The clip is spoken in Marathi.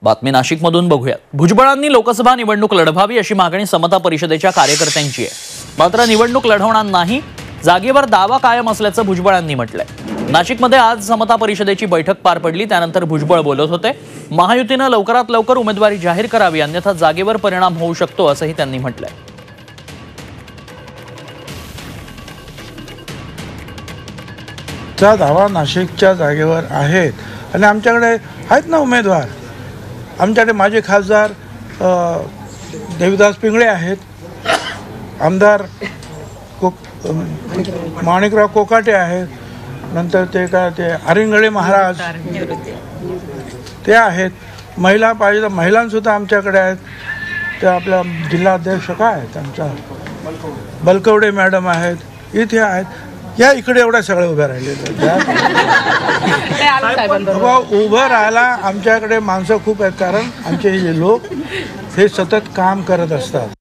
बातमी नाशिकमधून बघूया। भुजबळांनी लोकसभा निवडणूक लढवावी अशी मागणी समता परिषदेच्या कार्यकर्त्यांची आहे। मात्र निवडणूक लढवणार नाही, जागेवर दावा कायम असल्याचं भुजबळांनी म्हटलंय। नाशिकमध्ये आज समता परिषदेची बैठक पार पडली, त्यानंतर भुजबळ बोलत होते। महायुतीनं लवकरात लवकर उमेदवारी जाहीर करावी, अन्यथा जागेवर परिणाम होऊ शकतो असंही त्यांनी म्हटलंय। चा दावा नाशिकच्या जागेवर आहेत आणि आमच्याकडे आहेत ना उमेदवार। आमच्याकडे माजी खासदार देवीदास पिंगळे आहेत, आमदार माणिकराव कोकाटे आहेत, नंतर ते आरिंगळे महाराज ते आहेत, महिला पाहिजे महिलांसुद्धा आमच्याकडे आहेत। ते आपल्या जिल्हा अध्यक्ष काय आहेत आमचा बलकवडे मॅडम आहेत, इथे आहेत, या इकडे एवढ्या सगळे उभे राहिलेले। उभं राहायला आमच्याकडे माणसं खूप आहेत, कारण आमचे हे लोक हे सतत काम करत असतात।